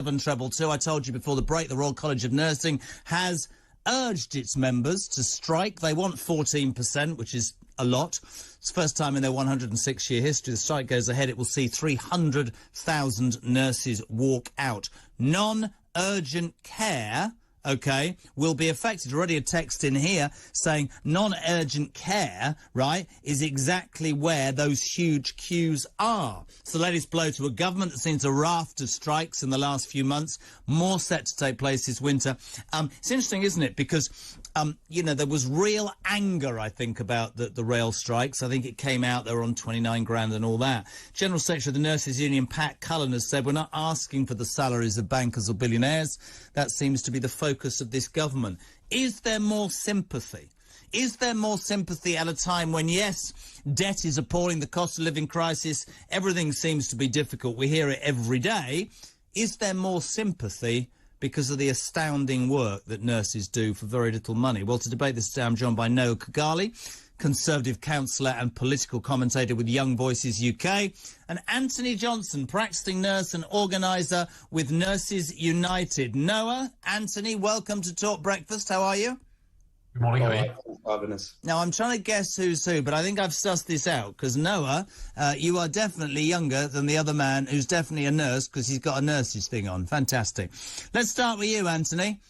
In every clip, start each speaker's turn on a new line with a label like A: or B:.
A: 722. I told you before the break, the Royal College of Nursing has urged its members to strike. They want 14%, which is a lot. It's the first time in their 106-year history. The strike goes ahead. It will see 300,000 nurses walk out. Non-urgent care, OK, will be affected. Already a text in here saying non-urgent care, right, is exactly where those huge queues are. It's the latest blow to a government that's seen a raft of strikes in the last few months, more set to take place this winter. It's interesting, isn't it, because, you know, there was real anger, I think, about the rail strikes. I think it came out, they were on 29 grand and all that. General Secretary of the Nurses Union, Pat Cullen, has said, we're not asking for the salaries of bankers or billionaires. That seems to be the focus of this government. Is there more sympathy? Is there more sympathy at a time when, yes, debt is appalling, the cost of living crisis, everything seems to be difficult, we hear it every day. Is there more sympathy because of the astounding work that nurses do for very little money? Well, to debate this today, I'm joined by Noah Khogali, Conservative counsellor and political commentator with Young Voices UK, and Anthony Johnson, practising nurse and organiser with Nurses United. Noah, Anthony, welcome to Talk Breakfast. How are you?
B: Good morning, how are you?
C: Thanks for having us.
A: Now, I'm trying to guess who's who, but I think I've sussed this out, because Noah, you are definitely younger than the other man who's definitely a nurse, because he's got a nurse's thing on. Fantastic. Let's start with you, Anthony.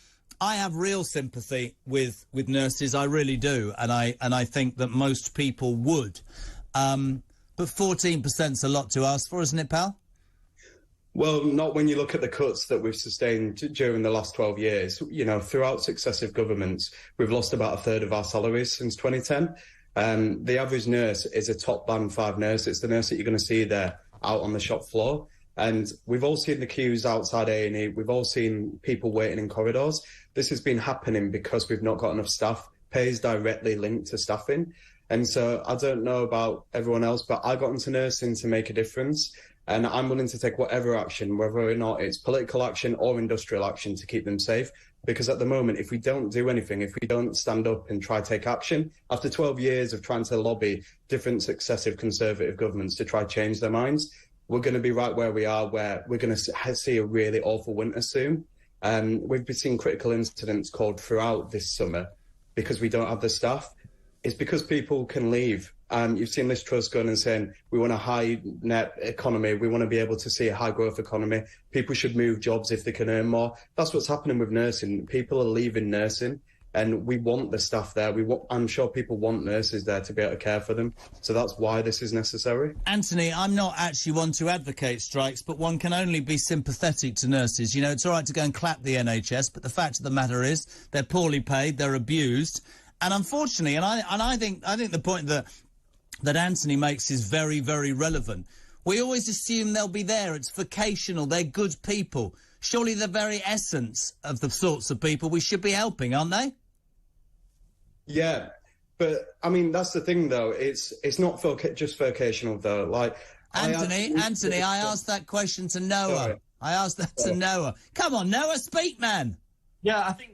A: I have real sympathy with nurses, I really do, and I think that most people would. But 14%'s a lot to ask for, isn't it, pal?
C: Well, not when you look at the cuts that we've sustained during the last 12 years. You know, throughout successive governments, we've lost about a third of our salaries since 2010. The average nurse is a top band 5 nurse. It's the nurse that you're going to see there out on the shop floor. And we've all seen the queues outside A&E. We've all seen people waiting in corridors. This has been happening because we've not got enough staff. Pay is directly linked to staffing. And so I don't know about everyone else, but I got into nursing to make a difference. And I'm willing to take whatever action, whether or not it's political action or industrial action, to keep them safe. Because at the moment, if we don't do anything, if we don't stand up and try to take action, after 12 years of trying to lobby different successive Conservative governments to try to change their minds, we're going to be right where we are, where we're going to see a really awful winter soon. We've been seeing critical incidents called throughout this summer because we don't have the staff. It's because people can leave. You've seen Liz Truss going and saying, we want a high net economy. We want to be able to see a high growth economy. People should move jobs if they can earn more. That's what's happening with nursing. People are leaving nursing. And we want the staff there. I'm sure people want nurses there to be able to care for them. So that's why this is necessary.
A: Anthony, I'm not actually one to advocate strikes, but one can only be sympathetic to nurses. You know, it's all right to go and clap the NHS, but the fact of the matter is they're poorly paid, they're abused. And unfortunately, I think the point that Anthony makes is very, very relevant. We always assume they'll be there. It's vocational. They're good people. Surely the very essence of the sorts of people we should be helping, aren't they?
C: Yeah, but I mean, that's the thing, though. It's not just vocational, though. Like,
A: Anthony, I asked that question to Noah.
C: Sorry.
A: I asked that to Noah. Come on, Noah, speak, man.
B: Yeah, I think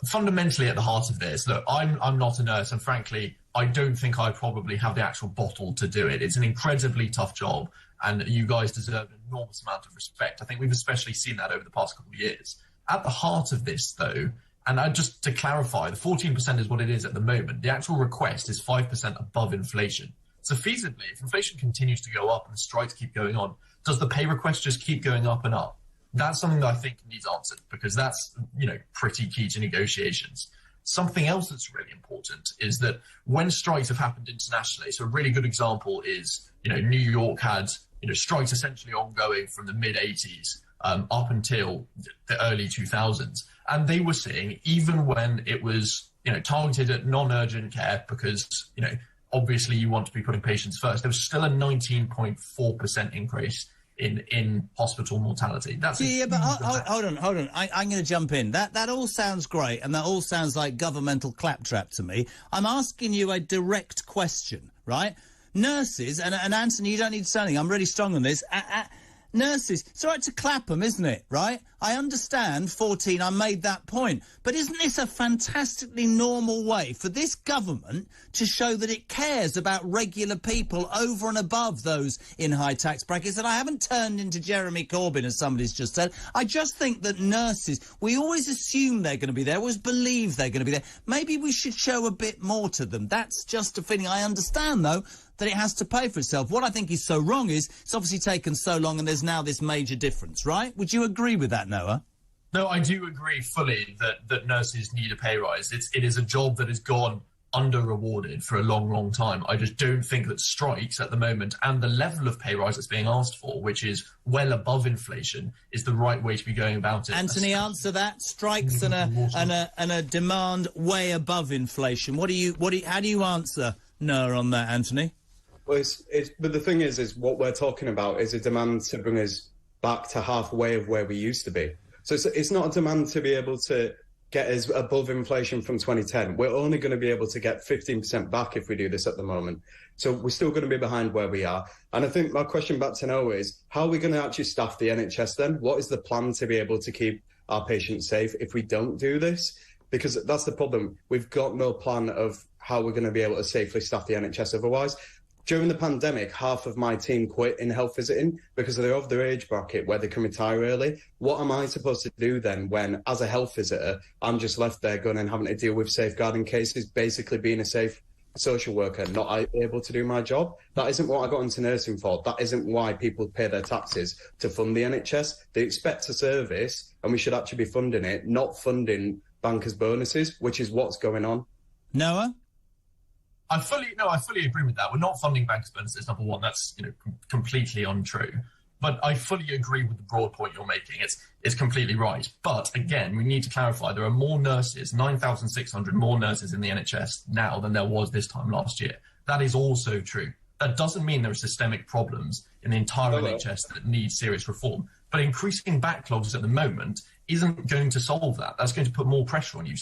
B: fundamentally at the heart of this, look, I'm not a nurse, and frankly, I don't think I probably have the actual bottle to do it. It's an incredibly tough job, and you guys deserve an enormous amount of respect. I think we've especially seen that over the past couple of years. At the heart of this, though, and just to clarify, the 14% is what it is at the moment. The actual request is 5% above inflation. So feasibly, if inflation continues to go up and strikes keep going on, does the pay request just keep going up and up? That's something that I think needs answered, because that's, you know, pretty key to negotiations. Something else that's really important is that when strikes have happened internationally, so a really good example is, you know, New York had, you know, strikes essentially ongoing from the mid-80s up until the early 2000s. And they were saying, even when it was, you know, targeted at non-urgent care, because, you know, obviously you want to be putting patients first, there was still a 19.4% increase in hospital mortality. That's
A: but hold on. I'm going to jump in. That all sounds great, and that all sounds like governmental claptrap to me. I'm asking you a direct question, right? Nurses, and Anthony, you don't need to say anything. I'm really strong on this. Nurses, it's all right to clap them, isn't it, right? I understand 14, I made that point. But isn't this a fantastically normal way for this government to show that it cares about regular people over and above those in high tax brackets? And I haven't turned into Jeremy Corbyn, as somebody's just said. I just think that nurses, we always assume they're going to be there, always believe they're going to be there. Maybe we should show a bit more to them. That's just a feeling. I understand, though, that it has to pay for itself. What I think is so wrong is it's obviously taken so long and there's now this major difference, right? Would you agree with that, Noah?
B: No, I do agree fully that nurses need a pay rise. It is a job that has gone under-rewarded for a long, long time. I just don't think that strikes at the moment and the level of pay rise that's being asked for, which is well above inflation, is the right way to be going about it.
A: Anthony, answer that. Strikes and a demand way above inflation. How do you answer Noah on that, Anthony?
C: Well, but the thing is what we're talking about is a demand to bring us back to halfway of where we used to be. So it's not a demand to be able to get us above inflation from 2010. We're only going to be able to get 15% back if we do this at the moment. So we're still going to be behind where we are. And I think my question back to Noah is, how are we going to actually staff the NHS then? What is the plan to be able to keep our patients safe if we don't do this? Because that's the problem. We've got no plan of how we're going to be able to safely staff the NHS otherwise. During the pandemic, half of my team quit in health visiting because they're of their age bracket where they can retire early. What am I supposed to do then when, as a health visitor, I'm just left there going and having to deal with safeguarding cases, basically being a safe social worker, not able to do my job? That isn't what I got into nursing for. That isn't why people pay their taxes, to fund the NHS. They expect a service, and we should actually be funding it, not funding bankers' bonuses, which is what's going on.
A: Noah?
B: I fully agree with that. We're not funding bankers' bonuses, number one. That's completely untrue. But I fully agree with the broad point you're making. It's completely right. But again, we need to clarify there are more nurses, 9,600 more nurses in the NHS now than there was this time last year. That is also true. That doesn't mean there are systemic problems in the entire NHS that need serious reform. But increasing backlogs at the moment isn't going to solve that. That's going to put more pressure on you,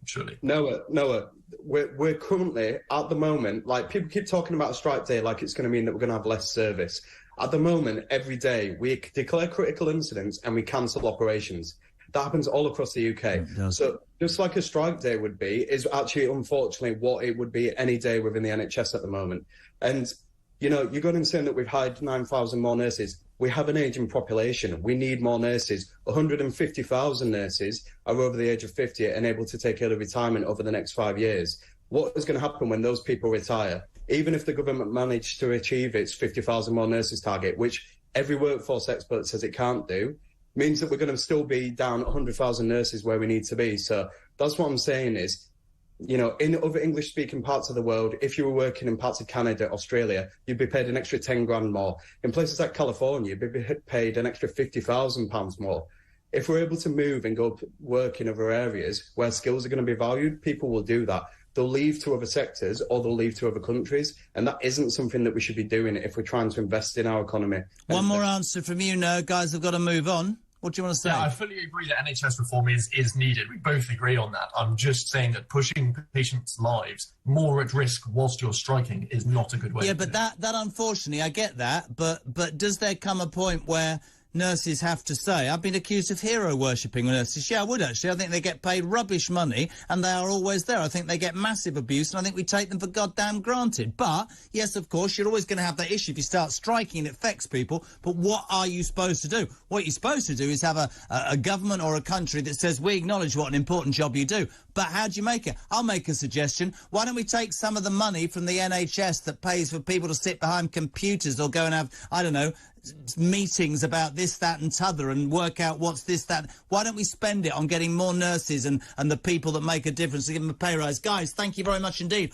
B: surely.
C: Noah, we're currently, at the moment, like people keep talking about a strike day like it's going to mean that we're going to have less service. At the moment, every day, we declare critical incidents and we cancel operations. That happens all across the UK. So just like a strike day would be, is actually, unfortunately, what it would be any day within the NHS at the moment. And, you're going and saying that we've hired 9,000 more nurses. We have an ageing population. We need more nurses. 150,000 nurses are over the age of 50 and able to take early retirement over the next 5 years. What is going to happen when those people retire? Even if the government managed to achieve its 50,000 more nurses target, which every workforce expert says it can't do, means that we're going to still be down 100,000 nurses where we need to be. So that's what I'm saying is, in other English-speaking parts of the world, if you were working in parts of Canada, Australia, you'd be paid an extra 10 grand more. In places like California, you'd be paid an extra £50,000 more. If we're able to move and go work in other areas where skills are going to be valued, people will do that. They'll leave to other sectors or they'll leave to other countries. And that isn't something that we should be doing if we're trying to invest in our economy.
A: One more answer from you, No. Guys, I've got to move on. What do you want to say?
B: Yeah, I fully agree that NHS reform is needed. We both agree on that. I'm just saying that pushing patients' lives more at risk whilst you're striking is not a good way.
A: Yeah, but that unfortunately, I get that. But does there come a point where nurses have to say, I've been accused of hero-worshipping nurses. Yeah, I would actually. I think they get paid rubbish money and they are always there. I think they get massive abuse and I think we take them for goddamn granted. But, yes, of course, you're always going to have that issue. If you start striking, it affects people. But what are you supposed to do? What you're supposed to do is have a government or a country that says, we acknowledge what an important job you do. But how do you make it? I'll make a suggestion. Why don't we take some of the money from the NHS that pays for people to sit behind computers or go and have, I don't know, meetings about this, that and t'other and work out what's this, that. Why don't we spend it on getting more nurses and the people that make a difference to give them a pay rise? Guys, thank you very much indeed.